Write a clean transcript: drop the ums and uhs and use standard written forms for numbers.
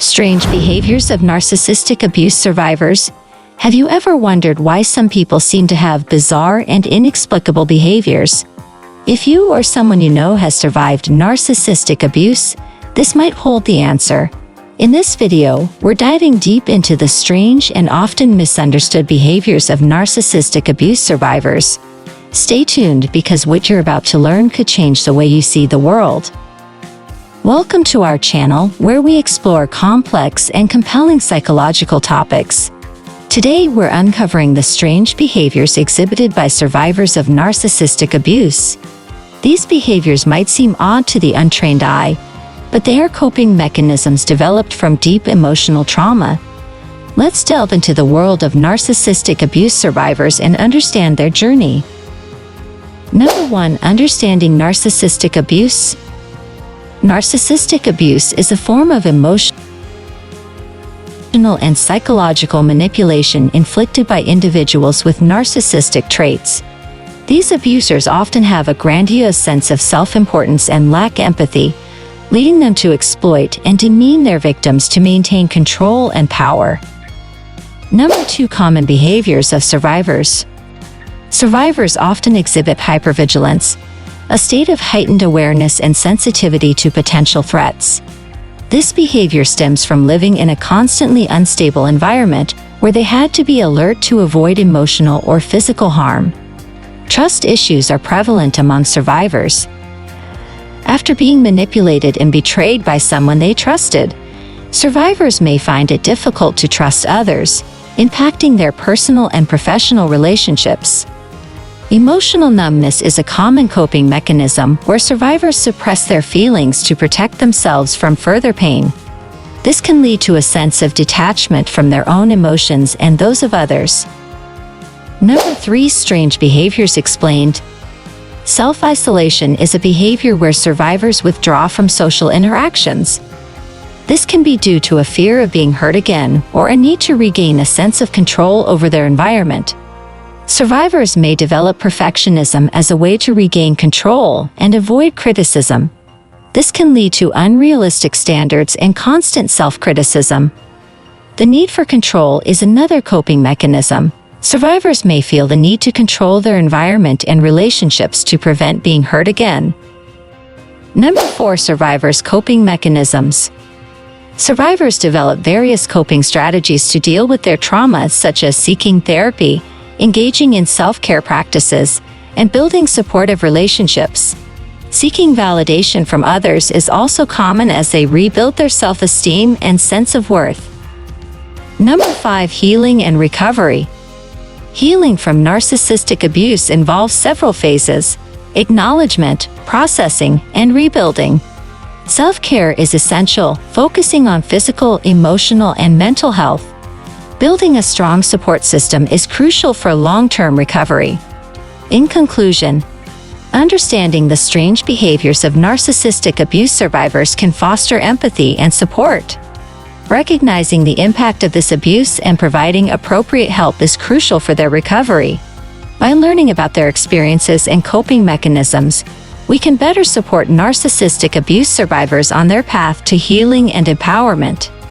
Strange behaviors of narcissistic abuse survivors. Have you ever wondered why some people seem to have bizarre and inexplicable behaviors? If you or someone you know has survived narcissistic abuse, this might hold the answer. In this video, we're diving deep into the strange and often misunderstood behaviors of narcissistic abuse survivors. Stay tuned because what you're about to learn could change the way you see the world. Welcome to our channel, where we explore complex and compelling psychological topics. Today, we're uncovering the strange behaviors exhibited by survivors of narcissistic abuse. These behaviors might seem odd to the untrained eye, but they are coping mechanisms developed from deep emotional trauma. Let's delve into the world of narcissistic abuse survivors and understand their journey. Number 1. Understanding narcissistic abuse. Narcissistic abuse is a form of emotional and psychological manipulation inflicted by individuals with narcissistic traits. These abusers often have a grandiose sense of self-importance and lack empathy, leading them to exploit and demean their victims to maintain control and power. Number 2. Common behaviors of survivors. Survivors often exhibit hypervigilance, a state of heightened awareness and sensitivity to potential threats. This behavior stems from living in a constantly unstable environment where they had to be alert to avoid emotional or physical harm. Trust issues are prevalent among survivors. After being manipulated and betrayed by someone they trusted, survivors may find it difficult to trust others, impacting their personal and professional relationships. Emotional numbness is a common coping mechanism where survivors suppress their feelings to protect themselves from further pain. This can lead to a sense of detachment from their own emotions and those of others. Number 3. Strange behaviors explained. Self-isolation is a behavior where survivors withdraw from social interactions. This can be due to a fear of being hurt again or a need to regain a sense of control over their environment. Survivors may develop perfectionism as a way to regain control and avoid criticism. This can lead to unrealistic standards and constant self-criticism. The need for control is another coping mechanism. Survivors may feel the need to control their environment and relationships to prevent being hurt again. Number 4. Survivors' coping mechanisms. Survivors develop various coping strategies to deal with their traumas, such as seeking therapy, engaging in self-care practices, and building supportive relationships. Seeking validation from others is also common as they rebuild their self-esteem and sense of worth. Number 5. Healing and recovery. Healing from narcissistic abuse involves several phases: acknowledgement, processing, and rebuilding. Self-care is essential, focusing on physical, emotional, and mental health. Building a strong support system is crucial for long-term recovery. In conclusion, understanding the strange behaviors of narcissistic abuse survivors can foster empathy and support. Recognizing the impact of this abuse and providing appropriate help is crucial for their recovery. By learning about their experiences and coping mechanisms, we can better support narcissistic abuse survivors on their path to healing and empowerment.